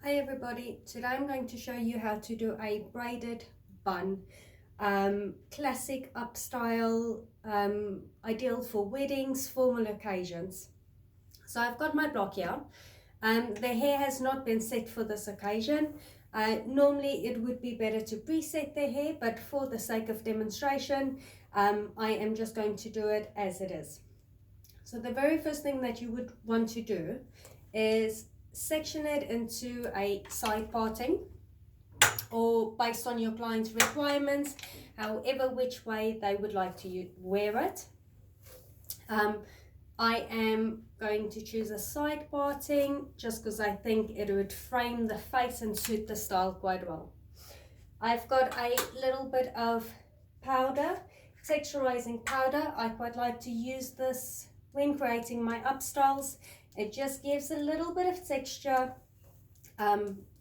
Hi everybody, today I'm going to show you how to do a braided bun. Classic upstyle, ideal for weddings, formal occasions. So I've got my block here. The hair has not been set for this occasion. Normally it would be better to preset the hair, but for the sake of demonstration, I am just going to do it as it is. So the very first thing that you would want to do is section it into a side parting, or based on your client's requirements, however which way they would like to wear it. I am going to choose a side parting just because I think it would frame the face and suit the style quite well. I've got a little bit of powder, texturizing powder. I quite like to use this when creating my upstyles. It just gives a little bit of texture,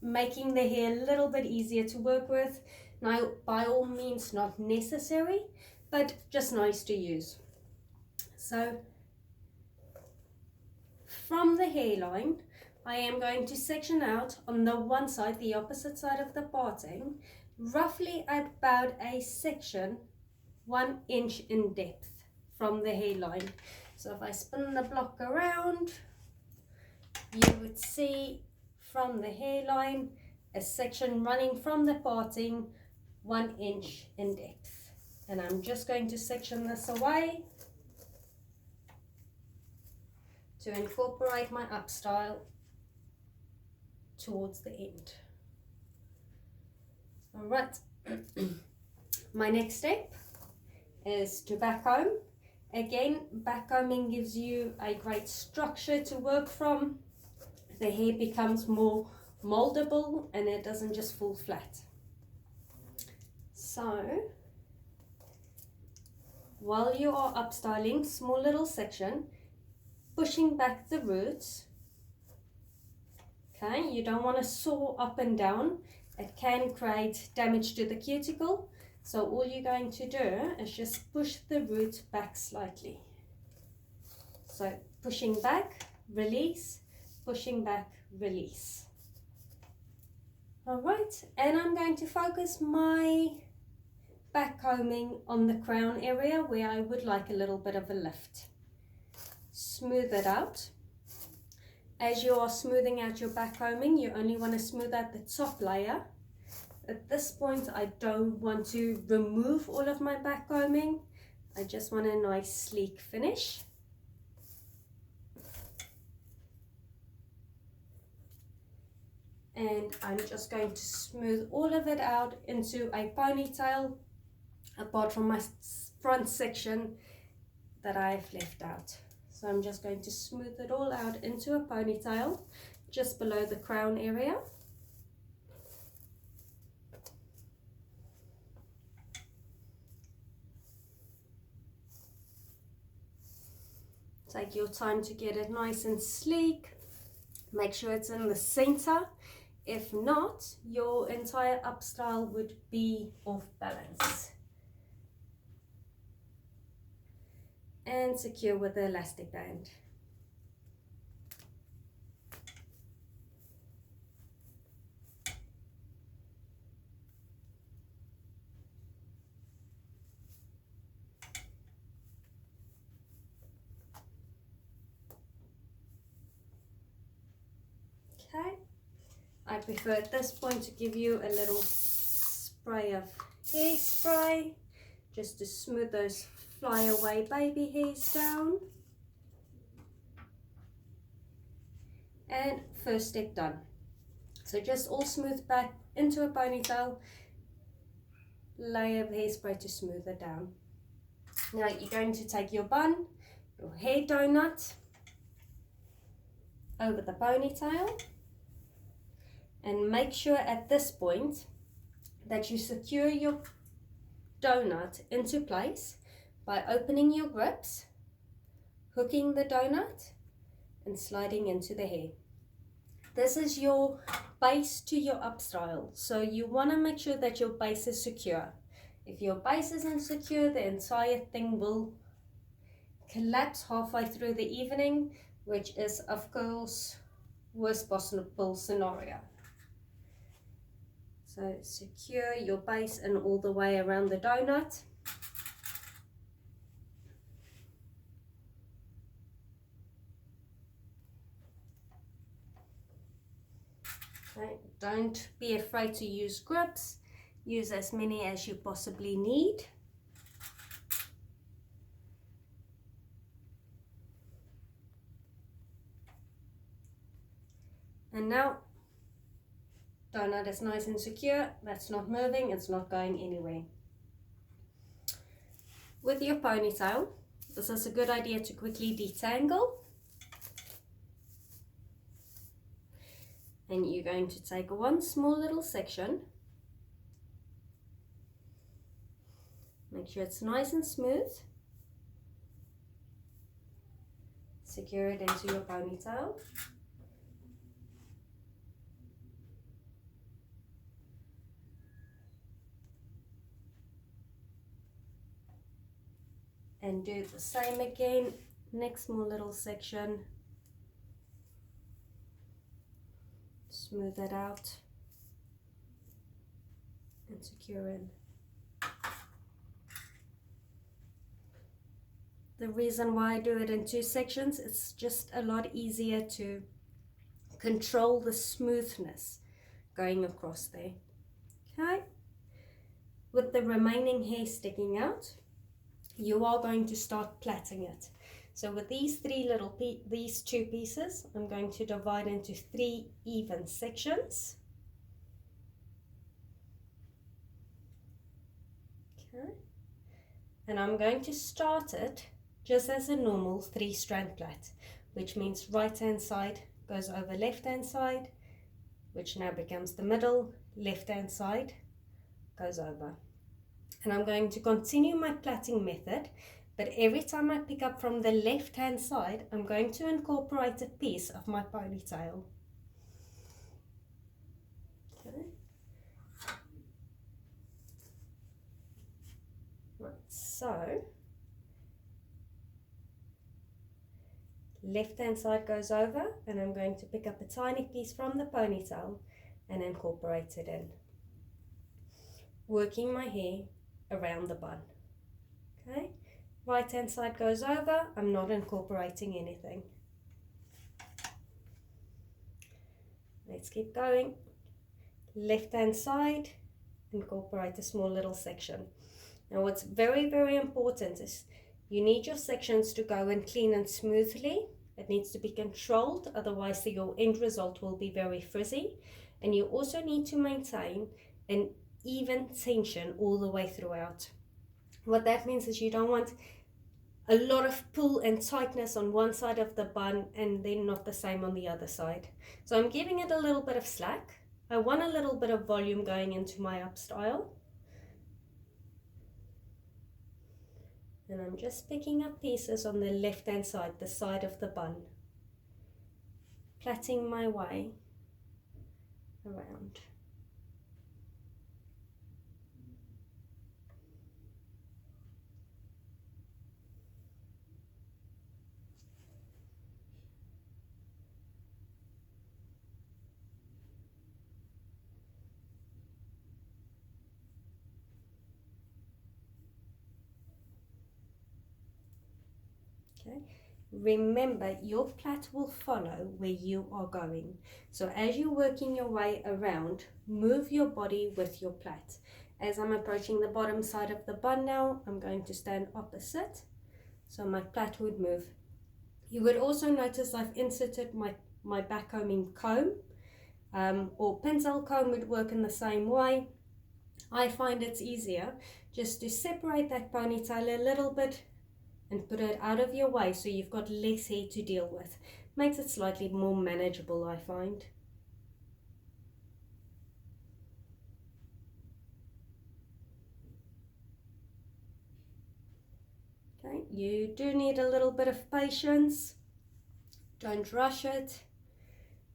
making the hair a little bit easier to work with. Now, by all means, not necessary, but just nice to use. So from the hairline, I am going to section out on the one side, the opposite side of the parting, roughly about a section 1 inch in depth from the hairline. So if I spin the block around, you would see from the hairline a section running from the parting 1 inch in depth. And I'm just going to section this away to incorporate my upstyle towards the end. All right, my next step is to backcomb. Again, backcombing gives you a great structure to work from. The hair becomes more moldable and it doesn't just fall flat. So while you are upstyling, small little section, pushing back the roots. Okay, you don't want to saw up and down. It can create damage to the cuticle. So all you're going to do is just push the root back slightly. So pushing back, release, pushing back, release. All right, and I'm going to focus my backcombing on the crown area where I would like a little bit of a lift. Smooth it out. As you are smoothing out your backcombing, you only want to smooth out the top layer. At this point, I don't want to remove all of my backcombing. I just want a nice sleek finish. And I'm just going to smooth all of it out into a ponytail, apart from my front section that I've left out. So I'm just going to smooth it all out into a ponytail just below the crown area. Take your time to get it nice and sleek. Make sure it's in the center. If not, your entire upstyle would be off balance. And secure with the elastic band. Okay, I prefer at this point to give you a little spray of hairspray just to smooth those fly away baby hairs down. And first step done. So just all smooth back into a ponytail, layer of hairspray to smooth it down. Now you're going to take your bun, your hair donut, over the ponytail, and make sure at this point that you secure your donut into place by opening your grips, hooking the donut, and sliding into the hair. This is your base to your upstyle, so you want to make sure that your base is secure. If your base isn't secure, the entire thing will collapse halfway through the evening, which is of course worst possible scenario. So secure your base and all the way around the donut. Okay, don't be afraid to use grips. Use as many as you possibly need. And now, donut is nice and secure. That's not moving, it's not going anywhere. With your ponytail, this is a good idea to quickly detangle. And you're going to take one small little section. Make sure it's nice and smooth. Secure it into your ponytail. And do the same again. Next small little section. Smooth it out and secure in. The reason why I do it in two sections, it's just a lot easier to control the smoothness going across there. Okay, with the remaining hair sticking out, you are going to start plaiting it. So with these these two pieces, I'm going to divide into 3 even sections. Okay, and I'm going to start it just as a normal 3-strand plait, which means right hand side goes over left hand side, which now becomes the middle, left hand side goes over. And I'm going to continue my plaiting method, but every time I pick up from the left hand side, I'm going to incorporate a piece of my ponytail. Okay. Right, so left hand side goes over, and I'm going to pick up a tiny piece from the ponytail and incorporate it in, working my hair around the bun. Okay, right hand side goes over, I'm not incorporating anything. Let's keep going. Left hand side, incorporate a small little section. Now what's very, very important is you need your sections to go in clean and smoothly. It needs to be controlled, otherwise your end result will be very frizzy. And you also need to maintain an even tension all the way throughout. What that means is you don't want a lot of pull and tightness on one side of the bun and then not the same on the other side. So I'm giving it a little bit of slack. I want a little bit of volume going into my upstyle. And I'm just picking up pieces on the left hand side, the side of the bun, plaiting my way around. Okay. Remember, your plait will follow where you are going. So as you're working your way around, move your body with your plait. As I'm approaching the bottom side of the bun now, I'm going to stand opposite, so my plait would move. You would also notice I've inserted my backcombing comb, or pencil comb would work in the same way. I find it's easier just to separate that ponytail a little bit and put it out of your way so you've got less hair to deal with. Makes it slightly more manageable, I find. Okay, you do need a little bit of patience. Don't rush it.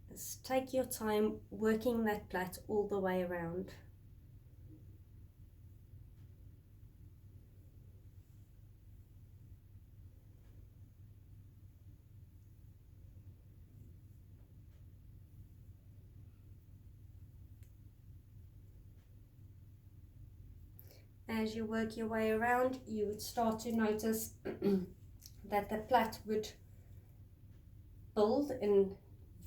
Just take your time working that plait all the way around. as you work your way around, you would start to notice that the plait would build in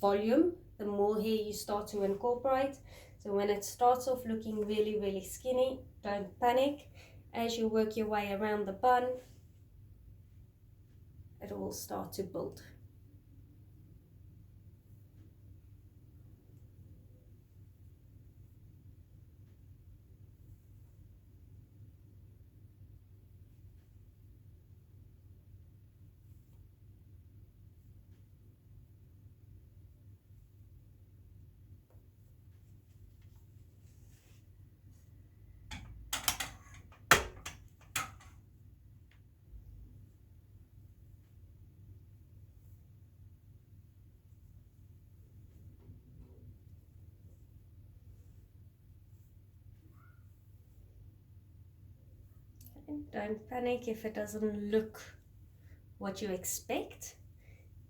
volume the more hair you start to incorporate. So when it starts off looking really, really skinny, don't panic. As you work your way around the bun, it will start to build. Don't panic if it doesn't look what you expect.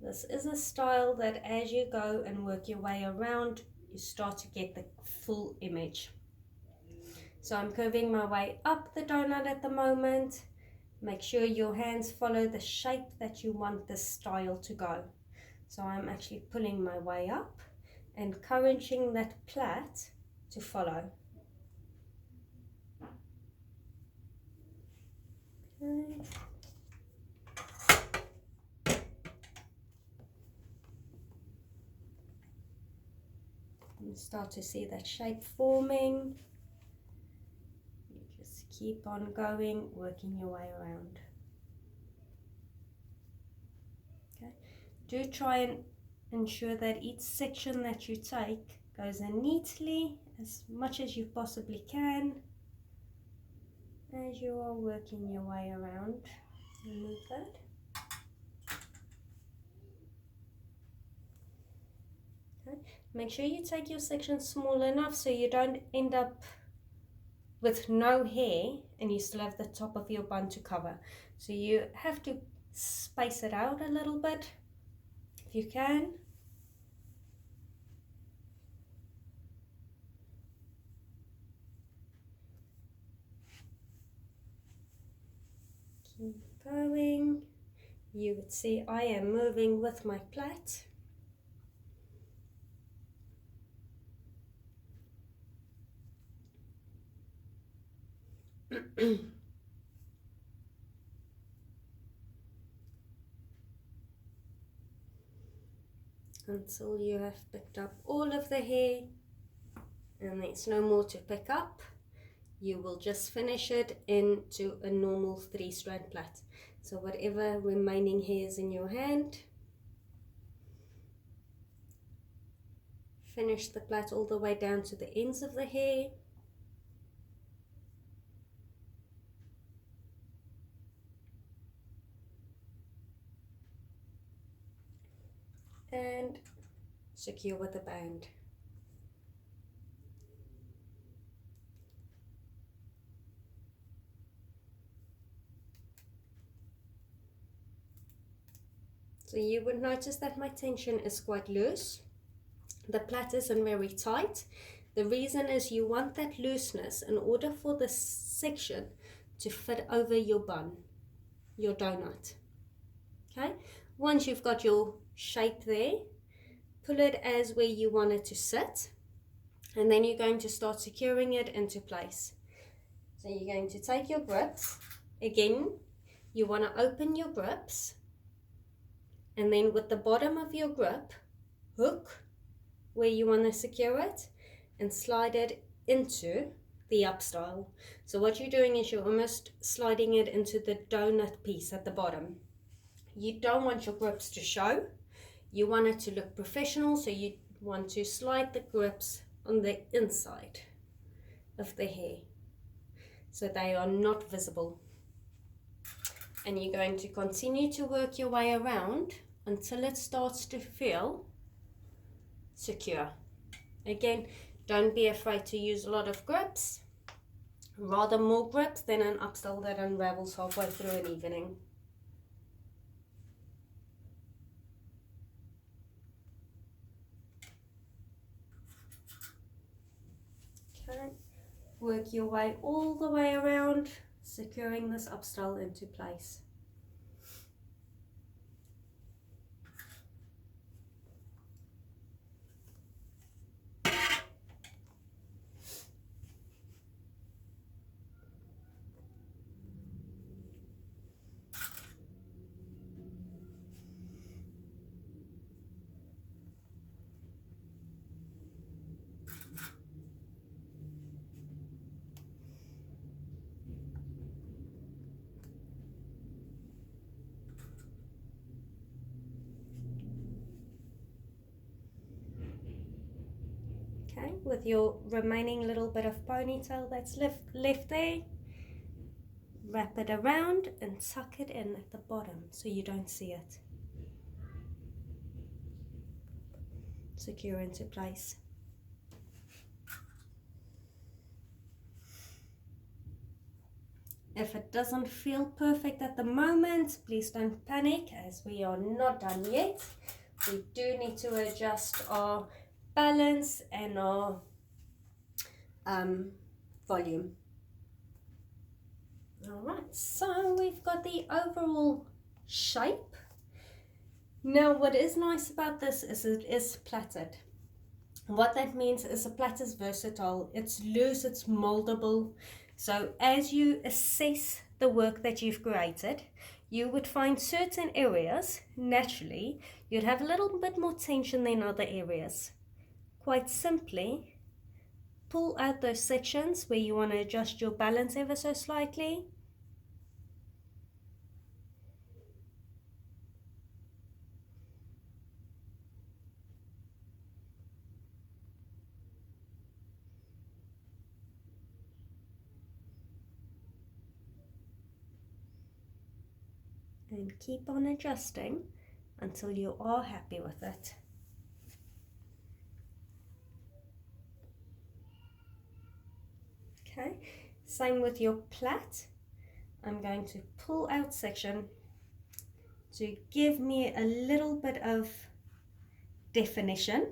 This is a style that as you go and work your way around, you start to get the full image. So I'm curving my way up the donut at the moment. Make sure your hands follow the shape that you want this style to go. So I'm actually pulling my way up, encouraging that plait to follow. Okay. You start to see that shape forming. You just keep on going, working your way around. Okay. Do try and ensure that each section that you take goes in neatly as much as you possibly can as you are working your way around. Remove that. Okay. Make sure you take your section small enough so you don't end up with no hair and you still have the top of your bun to cover. So you have to space it out a little bit if you can. Keep going. You would see I am moving with my plait. Until you have picked up all of the hair and there's no more to pick up. You will just finish it into a normal 3-strand plait. So whatever remaining hairs in your hand, finish the plait all the way down to the ends of the hair. And secure with a band. So you would notice that my tension is quite loose. The plait isn't very tight. The reason is you want that looseness in order for this section to fit over your bun, your donut. Okay, once you've got your shape there, pull it as where you want it to sit, and then you're going to start securing it into place. So you're going to take your grips. Again, you want to open your grips, and then with the bottom of your grip, hook where you want to secure it and slide it into the upstyle. So what you're doing is you're almost sliding it into the donut piece at the bottom. You don't want your grips to show. You want it to look professional, so you want to slide the grips on the inside of the hair so they are not visible. And you're going to continue to work your way around until it starts to feel secure. Again, don't be afraid to use a lot of grips. Rather more grips than an upstyle that unravels halfway through an evening. Okay, work your way all the way around, securing this upstyle into place. Okay, with your remaining little bit of ponytail that's left there, wrap it around and tuck it in at the bottom so you don't see it. Secure into place. If it doesn't feel perfect at the moment, please don't panic, as we are not done yet. We do need to adjust our balance and our volume. Alright, so we've got the overall shape. Now what is nice about this is it is plaited. What that means is a plait is versatile, it's loose, it's moldable. So as you assess the work that you've created, you would find certain areas, naturally, you'd have a little bit more tension than other areas. Quite simply, pull out those sections where you want to adjust your balance ever so slightly. And keep on adjusting until you are happy with it. Okay, same with your plait. I'm going to pull out section to give me a little bit of definition,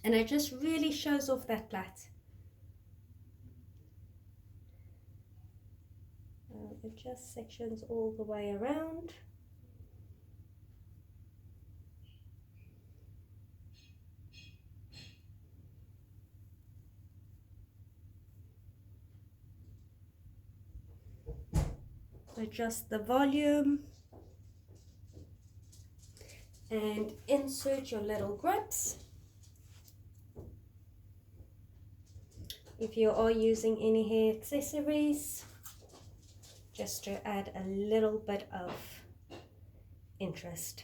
and it just really shows off that plait. Adjust sections all the way around. Adjust the volume and insert your little grips. If you are using any hair accessories, just to add a little bit of interest.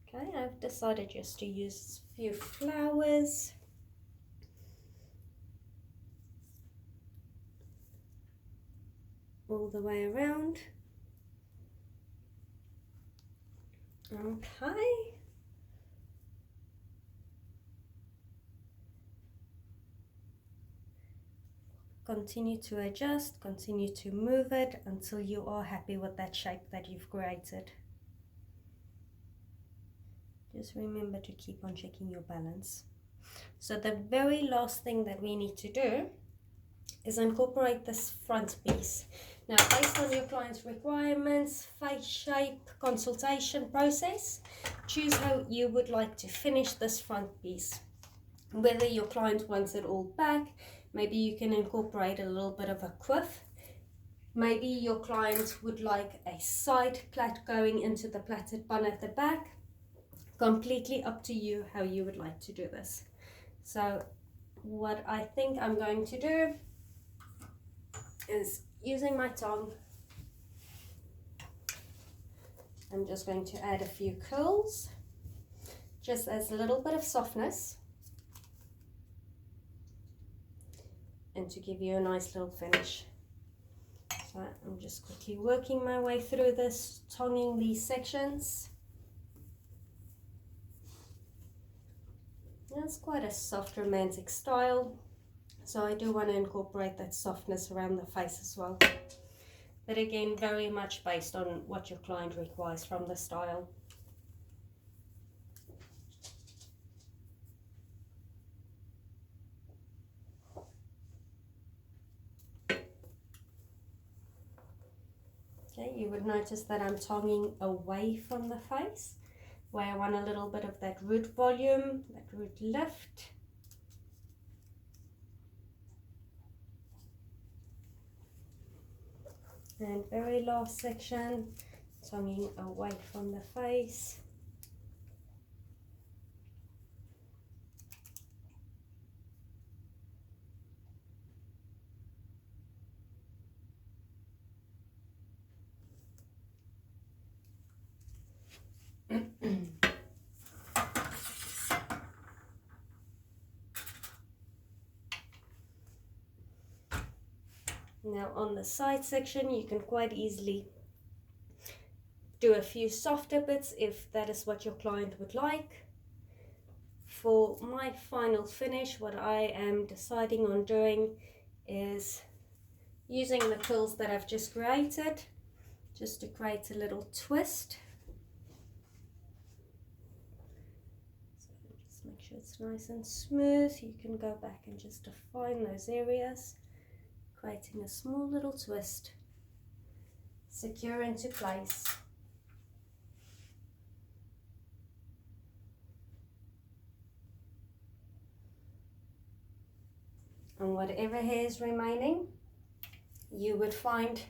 Okay, I've decided just to use a few flowers. All the way around. Okay. Continue to adjust, continue to move it until you are happy with that shape that you've created. Just remember to keep on checking your balance. So the very last thing that we need to do is incorporate this front piece. Now, based on your client's requirements, face shape, consultation process, choose how you would like to finish this front piece. Whether your client wants it all back, maybe you can incorporate a little bit of a quiff. Maybe your client would like a side plait going into the plaited bun at the back. Completely up to you how you would like to do this. So what I think I'm going to do is, using my tongue, I'm just going to add a few curls, just as a little bit of softness, and to give you a nice little finish. So I'm just quickly working my way through this, tonguing these sections. It's quite a soft romantic style, so I do want to incorporate that softness around the face as well. but again, very much based on what your client requires from the style. Okay, you would notice that I'm tonguing away from the face, where I want a little bit of that root volume, that root lift. And very last section, tonguing away from the face. Now on the side section, you can quite easily do a few softer bits if that is what your client would like. For my final finish, what I am deciding on doing is using the quills that I've just created, just to create a little twist. So just make sure it's nice and smooth. You can go back and just define those areas, creating a small little twist, secure into place. And whatever hair is remaining, you would find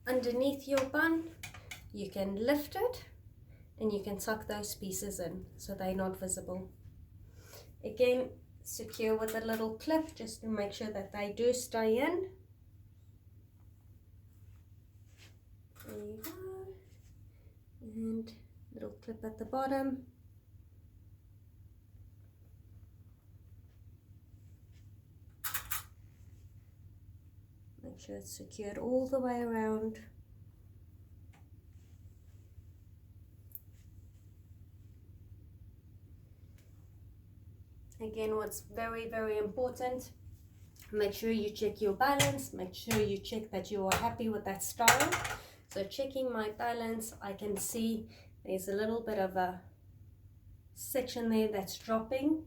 underneath your bun. You can lift it and you can tuck those pieces in so they're not visible. Again, secure with a little clip just to make sure that they do stay in. There you go. And little clip at the bottom. Make sure it's secured all the way around. Again, what's very, very important, make sure you check your balance, make sure you check that you are happy with that style. So checking my balance, I can see there's a little bit of a section there that's dropping,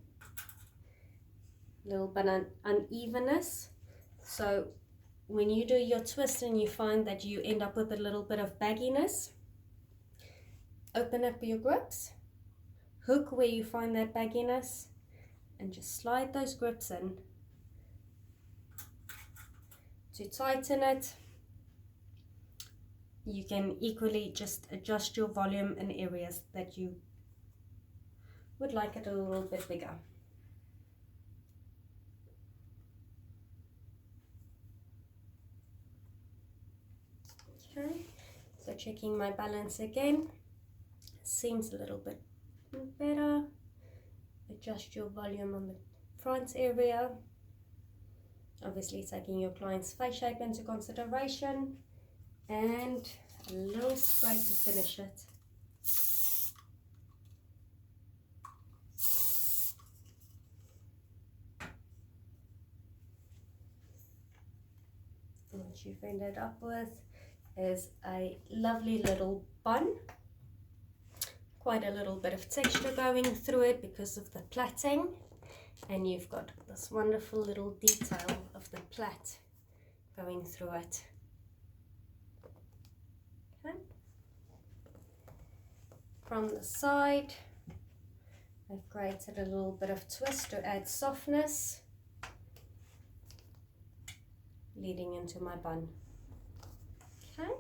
a little bit of unevenness. So when you do your twist and you find that you end up with a little bit of bagginess, open up your grips, hook where you find that bagginess, and just slide those grips in. To tighten it, you can equally just adjust your volume in areas that you would like it a little bit bigger. Okay, so checking my balance again, seems a little bit better. Adjust your volume on the front area, obviously taking your client's face shape into consideration, and a little spray to finish it. And what you've ended up with is a lovely little bun. Quite a little bit of texture going through it because of the plaiting, and you've got this wonderful little detail of the plait going through it. Okay. From the side, I've created a little bit of twist to add softness, leading into my bun. Okay.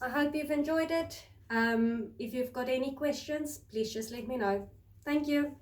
I hope you've enjoyed it. If you've got any questions, please just let me know. Thank you.